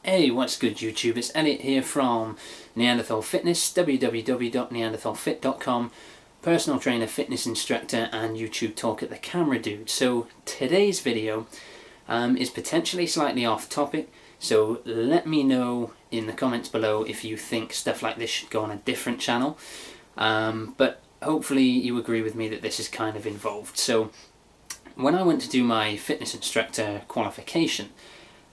Hey, what's good YouTube? It's Elliot here from Neanderthal Fitness, www.neanderthalfit.com, personal trainer, fitness instructor and YouTube talk at the camera dude. So today's video is potentially slightly off topic, so let me know in the comments below if you think stuff like this should go on a different channel, but hopefully you agree with me that this is kind of involved. So when I went to do my fitness instructor qualification,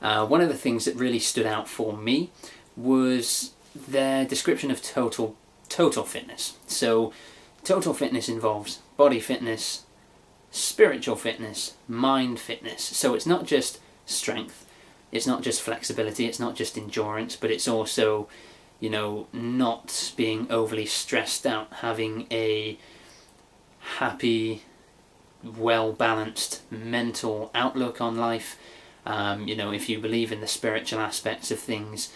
one of the things that really stood out for me was their description of total fitness. So total fitness involves body fitness, spiritual fitness, mind fitness. So it's not just strength, it's not just flexibility, it's not just endurance, but it's also, you know, not being overly stressed out, having a happy, well-balanced mental outlook on life. You know, if you believe in the spiritual aspects of things,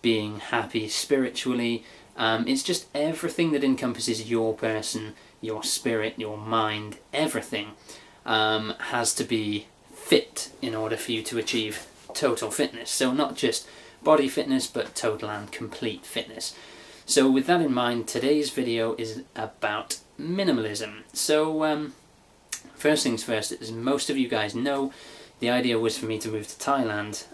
being happy spiritually, it's just everything that encompasses your person, your spirit, your mind, everything has to be fit in order for you to achieve total fitness. So not just body fitness, but total and complete fitness. So with that in mind, today's video is about minimalism. So first things first, as most of you guys know, the idea was for me to move to Thailand.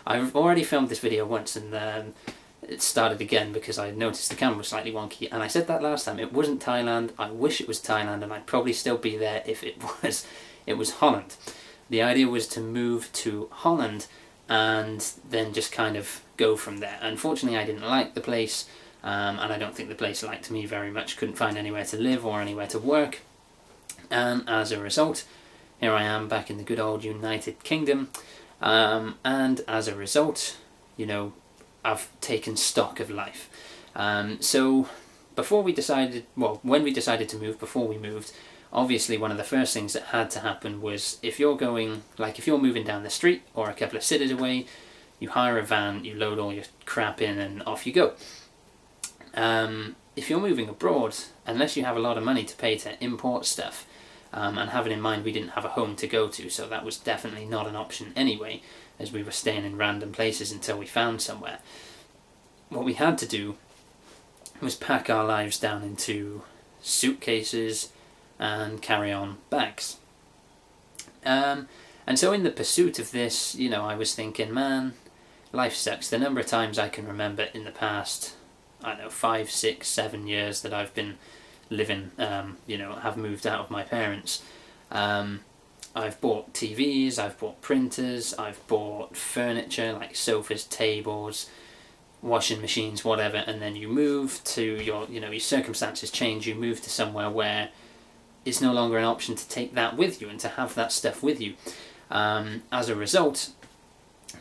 I've already filmed this video once and it started again because I noticed the camera was slightly wonky, and I said that last time. It wasn't Thailand. I wish it was Thailand, and I'd probably still be there if it was. It was Holland. The idea was to move to Holland and then just kind of go from there. Unfortunately, I didn't like the place, and I don't think the place liked me very much. Couldn't find anywhere to live or anywhere to work, and as a result, here I am back in the good old United Kingdom, and as a result, you know, I've taken stock of life. So before we decided, well, when we decided to move, before we moved, obviously one of the first things that had to happen was, if you're going, like if you're moving down the street or a couple of cities away, you hire a van, you load all your crap in and off you go. If you're moving abroad, unless you have a lot of money to pay to import stuff, and having in mind we didn't have a home to go to, so that was definitely not an option anyway, as we were staying in random places until we found somewhere. What we had to do was pack our lives down into suitcases and carry on bags. And so in the pursuit of this, you know, I was thinking, man, life sucks. The number of times I can remember in the past, I don't know, 5, 6, 7 years that I've been living, you know, have moved out of my parents. I've bought TVs, I've bought printers, I've bought furniture like sofas, tables, washing machines, whatever, and then you move to your, you know, your circumstances change, you move to somewhere where it's no longer an option to take that with you and to have that stuff with you. As a result,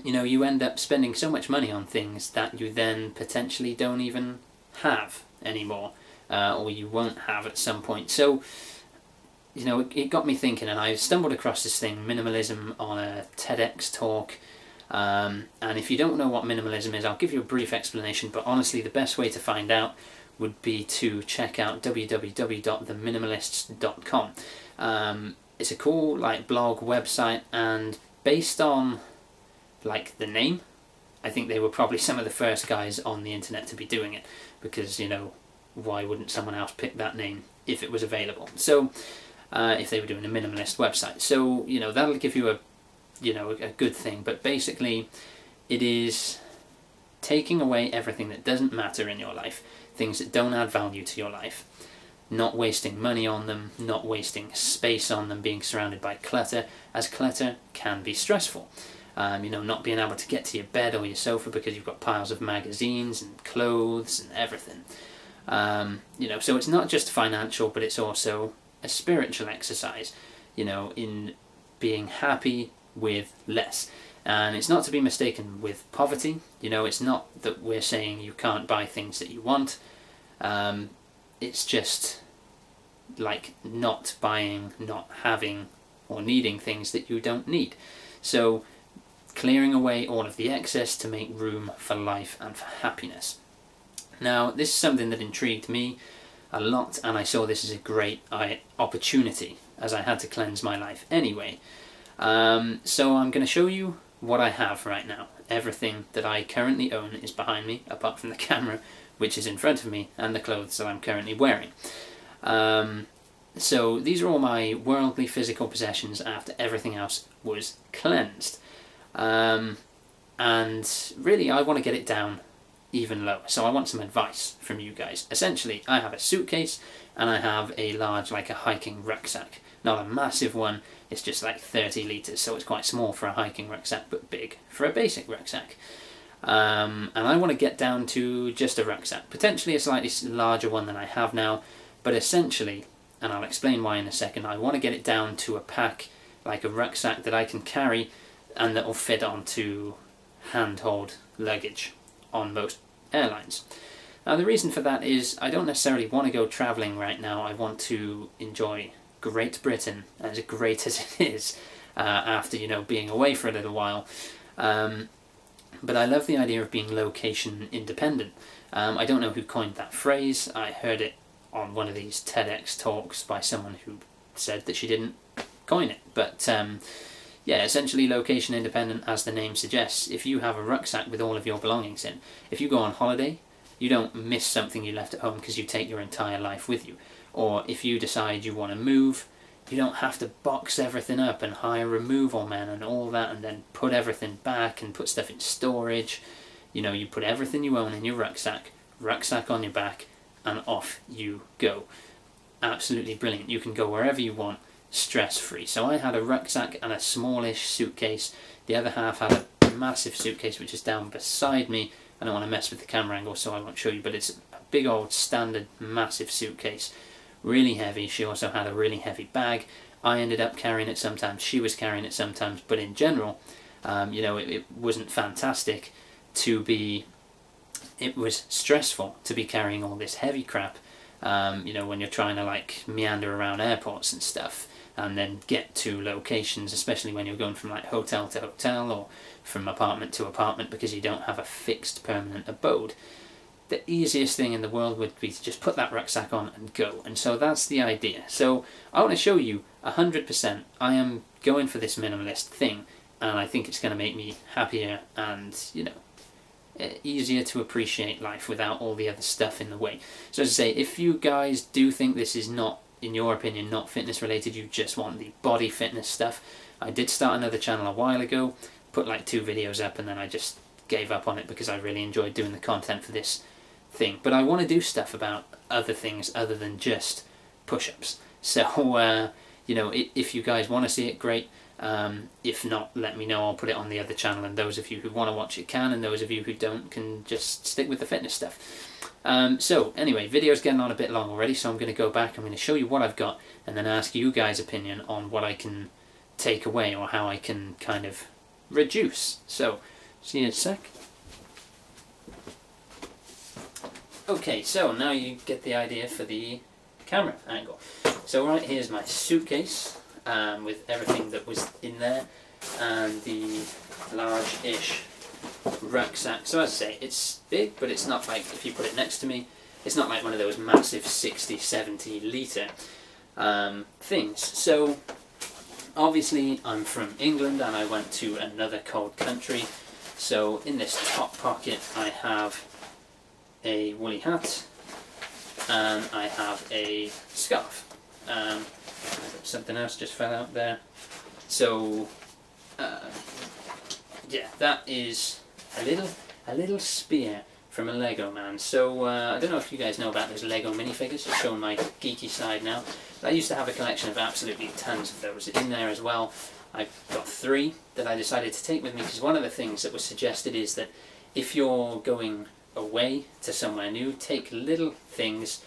you know, you end up spending so much money on things that you then potentially don't even have anymore. Or you won't have at some point. So, you know, it got me thinking, and I stumbled across this thing, minimalism, on a TEDx talk. And if you don't know what minimalism is, I'll give you a brief explanation, but honestly the best way to find out would be to check out www.theminimalists.com. It's a cool like blog website, and based on like the name, I think they were probably some of the first guys on the internet to be doing it, because, you know, why wouldn't someone else pick that name if it was available? So if they were doing a minimalist website, so, you know, that'll give you a, you know, a good thing. But basically it is taking away everything that doesn't matter in your life, things that don't add value to your life, not wasting money on them, not wasting space on them, being surrounded by clutter, as clutter can be stressful. You know, not being able to get to your bed or your sofa because you've got piles of magazines and clothes and everything. You know, so it's not just financial, but it's also a spiritual exercise, you know, in being happy with less. And it's not to be mistaken with poverty. You know, it's not that we're saying you can't buy things that you want. It's just like not buying, not having, or needing things that you don't need. So clearing away all of the excess to make room for life and for happiness. Now, this is something that intrigued me a lot, and I saw this as a great opportunity, as I had to cleanse my life anyway. So I'm going to show you what I have right now. Everything that I currently own is behind me, apart from the camera, which is in front of me, and the clothes that I'm currently wearing. So these are all my worldly physical possessions after everything else was cleansed. And really I want to get it down even lower, so I want some advice from you guys. Essentially, I have a suitcase and I have a large, like a hiking rucksack. Not a massive one, it's just like 30 litres, so it's quite small for a hiking rucksack, but big for a basic rucksack. And I want to get down to just a rucksack, potentially a slightly larger one than I have now, but essentially, and I'll explain why in a second, I want to get it down to a pack, like a rucksack that I can carry and that will fit onto handhold luggage on most airlines. Now the reason for that is I don't necessarily want to go travelling right now. I want to enjoy Great Britain, as great as it is, after, you know, being away for a little while. But I love the idea of being location independent. I don't know who coined that phrase. I heard it on one of these TEDx talks by someone who said that she didn't coin it. But yeah, essentially location independent, as the name suggests. If you have a rucksack with all of your belongings in, if you go on holiday, you don't miss something you left at home because you take your entire life with you. Or if you decide you want to move, you don't have to box everything up and hire removal men and all that and then put everything back and put stuff in storage. You know, you put everything you own in your rucksack on your back, and off you go. Absolutely brilliant. You can go wherever you want, stress-free. So I had a rucksack and a smallish suitcase. The other half had a massive suitcase which is down beside me. I don't want to mess with the camera angle, so I won't show you, but it's a big old standard massive suitcase. Really heavy. She also had a really heavy bag. I ended up carrying it sometimes, she was carrying it sometimes, but in general, you know, it wasn't fantastic to be, it was stressful to be carrying all this heavy crap, you know, when you're trying to like meander around airports and stuff, and then get to locations, especially when you're going from like hotel to hotel or from apartment to apartment because you don't have a fixed permanent abode. The easiest thing in the world would be to just put that rucksack on and go. And so that's the idea. So I want to show you 100% I am going for this minimalist thing, and I think it's going to make me happier and, you know, easier to appreciate life without all the other stuff in the way. So as I say, if you guys do think this is not, in your opinion, not fitness related, you just want the body fitness stuff, I did start another channel a while ago, put like 2 videos up, and then I just gave up on it because I really enjoyed doing the content for this thing. But I want to do stuff about other things other than just push-ups. So you know, if you guys want to see it, great. If not, let me know. I'll put it on the other channel, and those of you who want to watch it can, and those of you who don't can just stick with the fitness stuff. So anyway, video's getting on a bit long already, so I'm going to go back. I'm going to show you what I've got and then ask you guys' opinion on what I can take away or how I can kind of reduce. So see you in a sec. Okay, so now you get the idea for the camera angle. So right here's my suitcase with everything that was in there, and the large-ish rucksack. So as I say, it's big, but it's not like, if you put it next to me, it's not like one of those massive 60-70 litre things. So obviously I'm from England and I went to another cold country. So in this top pocket I have a woolly hat and I have a scarf. Something else just fell out there. So yeah, that is a little spear from a Lego man. So I don't know if you guys know about those Lego minifigures. I've shown my geeky side now. I used to have a collection of absolutely tons of those in there as well. I've got 3 that I decided to take with me because one of the things that was suggested is that if you're going away to somewhere new, take little things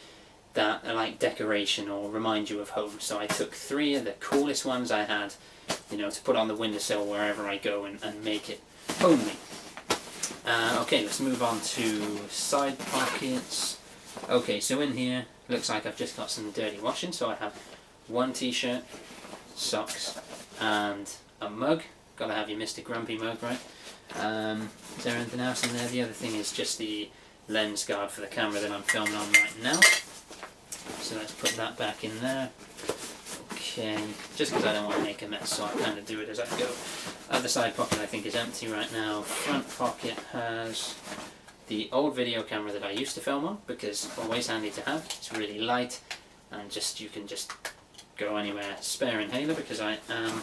that are like decoration or remind you of home. So I took 3 of the coolest ones I had, you know, to put on the windowsill wherever I go and make it homely. Okay, let's move on to side pockets. Okay, so in here, looks like I've just got some dirty washing. So I have 1 t-shirt, socks, and a mug. Gotta have your Mr. Grumpy mug, right? Is there anything else in there? The other thing is just the lens guard for the camera that I'm filming on right now. So let's put that back in there. Okay, just because I don't want to make a mess, so I kind of do it as I go. Other side pocket I think is empty right now. Front pocket has the old video camera that I used to film on, because always handy to have. It's really light, and you can just go anywhere. Spare inhaler because I am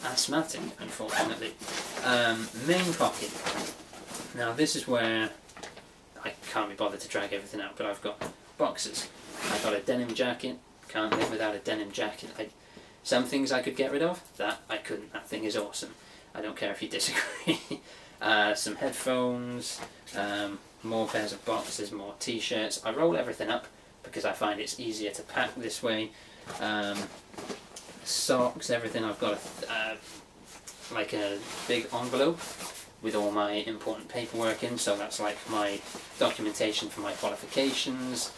asthmatic, unfortunately. Main pocket. Now this is where I can't be bothered to drag everything out, but I've got boxes. I've got a denim jacket. Can't live without a denim jacket. Some things I could get rid of, that I couldn't. That thing is awesome. I don't care if you disagree. Some headphones, more pairs of boxes, more t-shirts. I roll everything up because I find it's easier to pack this way. Socks, everything. I've got like a big envelope with all my important paperwork in, so that's like my documentation for my qualifications,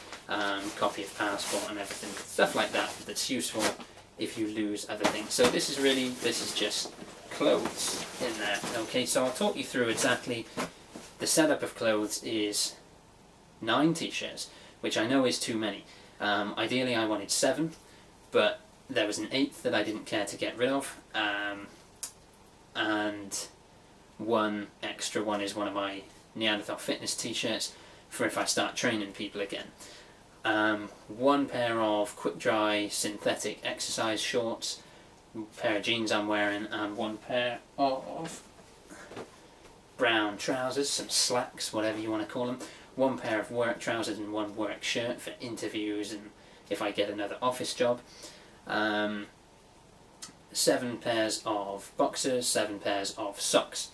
copy of passport and everything, stuff like that that's useful if you lose other things. So this is just clothes in there. Okay, so I'll talk you through exactly the setup of clothes. Is 9 t-shirts, which I know is too many. Ideally I wanted 7, but there was an 8th that I didn't care to get rid of, and one extra one is one of my Neanderthal Fitness t-shirts for if I start training people again. One pair of quick dry synthetic exercise shorts, pair of jeans I'm wearing, and one pair of brown trousers, some slacks, whatever you want to call them. One pair of work trousers and one work shirt for interviews and if I get another office job. 7 pairs of boxers, 7 pairs of socks.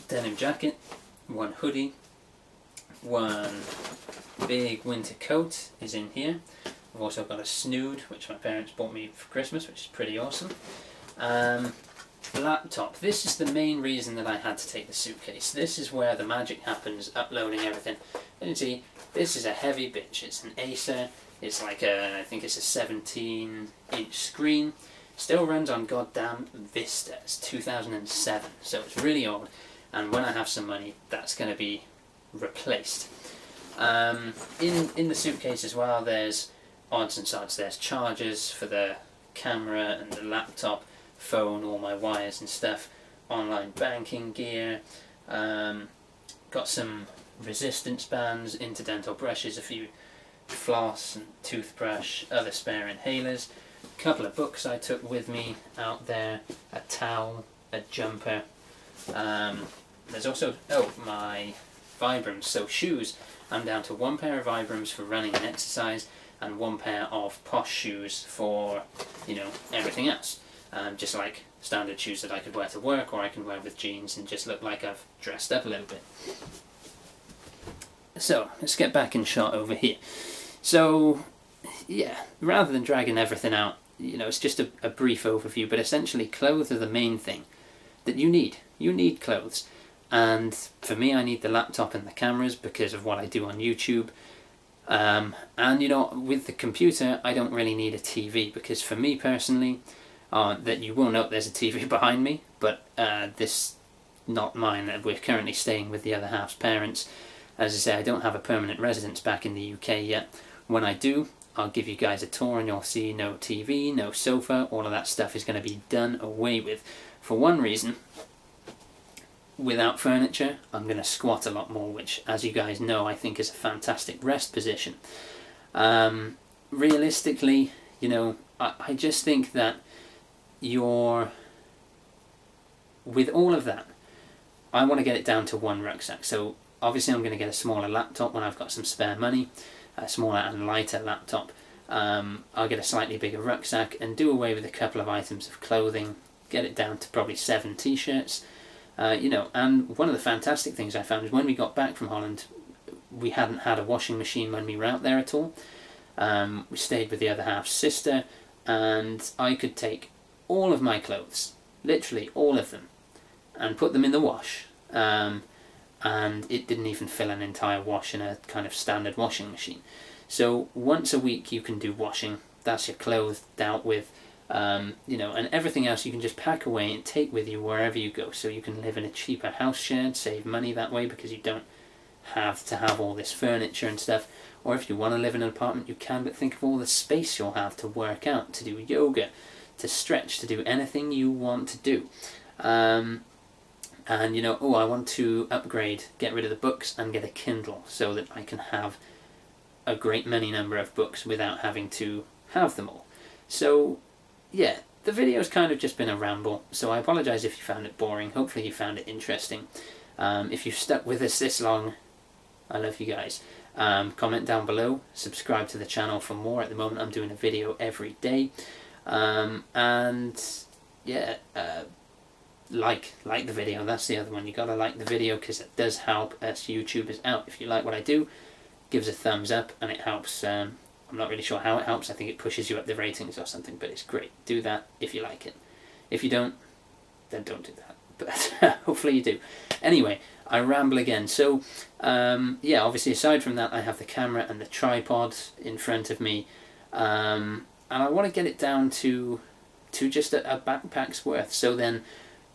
Denim jacket, 1 hoodie, 1 big winter coat is in here. I've also got a snood, which my parents bought me for Christmas, which is pretty awesome. Laptop. This is the main reason that I had to take the suitcase. This is where the magic happens, uploading everything. And you see, this is a heavy bitch. It's an Acer. It's like I think it's a 17-inch screen. Still runs on goddamn Vista. It's 2007, so it's really old. And when I have some money, that's going to be replaced. In the suitcase as well, there's odds and sods. There's chargers for the camera and the laptop, phone, all my wires and stuff, online banking gear, got some resistance bands, interdental brushes, a few floss and toothbrush, other spare inhalers, a couple of books I took with me out there, a towel, a jumper. There's also, my Vibrams, so shoes. I'm down to 1 pair of Vibrams for running and exercise, and 1 pair of posh shoes for, you know, everything else. Just like standard shoes that I could wear to work, or I can wear with jeans and just look like I've dressed up a little bit. So, let's get back in shot over here. So, yeah, rather than dragging everything out, you know, it's just a brief overview, but essentially clothes are the main thing that you need. You need clothes. And for me, I need the laptop and the cameras because of what I do on YouTube. And, you know, with the computer, I don't really need a TV because for me personally, that you will note there's a TV behind me, but this not mine. We're currently staying with the other half's parents. As I say, I don't have a permanent residence back in the UK yet. When I do, I'll give you guys a tour and you'll see no TV, no sofa, all of that stuff is going to be done away with. For one reason, without furniture, I'm going to squat a lot more, which, as you guys know, I think is a fantastic rest position. Realistically, you know, I just think that with all of that, I want to get it down to 1 rucksack. So obviously I'm going to get a smaller laptop when I've got some spare money, a smaller and lighter laptop. I'll get a slightly bigger rucksack and do away with a couple of items of clothing, get it down to probably 7 t-shirts. You know, and one of the fantastic things I found is when we got back from Holland, we hadn't had a washing machine when we were out there at all. We stayed with the other half's sister, and I could take all of my clothes, literally all of them, and put them in the wash. And it didn't even fill an entire wash in a kind of standard washing machine. So once a week you can do washing. That's your clothes dealt with. You know, and everything else you can just pack away and take with you wherever you go. So you can live in a cheaper house shared, save money that way because you don't have to have all this furniture and stuff. Or if you want to live in an apartment, you can, but think of all the space you'll have to work out, to do yoga, to stretch, to do anything you want to do. And you know, oh, I want to upgrade, get rid of the books and get a Kindle so that I can have a great many number of books without having to have them all. So yeah, the video's kind of just been a ramble, so I apologise if you found it boring. Hopefully you found it interesting. If you've stuck with us this long, I love you guys. Comment down below, subscribe to the channel for more. At the moment I'm doing a video every day. And yeah, like the video. That's the other one. You gotta like the video because it does help us YouTubers out. If you like what I do, give us a thumbs up and it helps. I'm not really sure how it helps. I think it pushes you up the ratings or something, but it's great. Do that if you like it. If you don't, then don't do that. But hopefully you do. Anyway, I ramble again. So yeah, obviously aside from that, I have the camera and the tripod in front of me, and I want to get it down to just a backpack's worth. So then,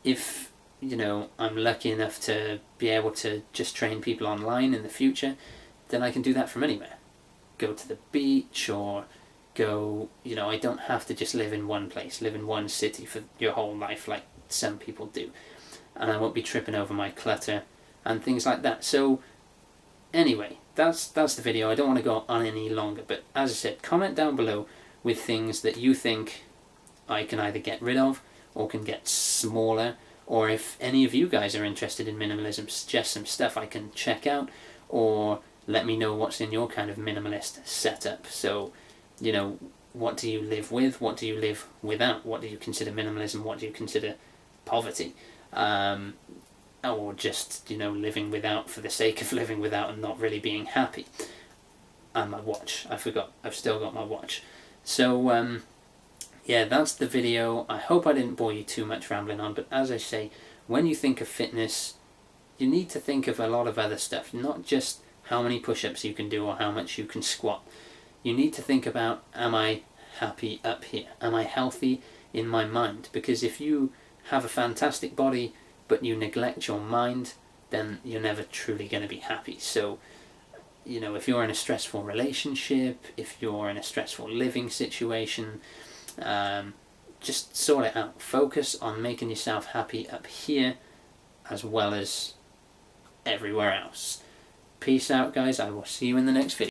if you know I'm lucky enough to be able to just train people online in the future, then I can do that from anywhere. Go to the beach or go, you know, I don't have to just live in one place, live in one city for your whole life like some people do. And I won't be tripping over my clutter and things like that. So anyway, that's the video. I don't want to go on any longer, but as I said, comment down below with things that you think I can either get rid of or can get smaller, or if any of you guys are interested in minimalism, suggest some stuff I can check out, or let me know what's in your kind of minimalist setup. So, you know, what do you live with? What do you live without? What do you consider minimalism? What do you consider poverty? Or just, you know, living without for the sake of living without and not really being happy. And my watch. I forgot. I've still got my watch. So, yeah, that's the video. I hope I didn't bore you too much rambling on, but as I say, when you think of fitness, you need to think of a lot of other stuff, not just how many push-ups you can do or how much you can squat. You need to think about, am I happy up here? Am I healthy in my mind? Because if you have a fantastic body but you neglect your mind, then you're never truly going to be happy. So, you know, if you're in a stressful relationship, if you're in a stressful living situation, just sort it out. Focus on making yourself happy up here as well as everywhere else. Peace out, guys. I will see you in the next video.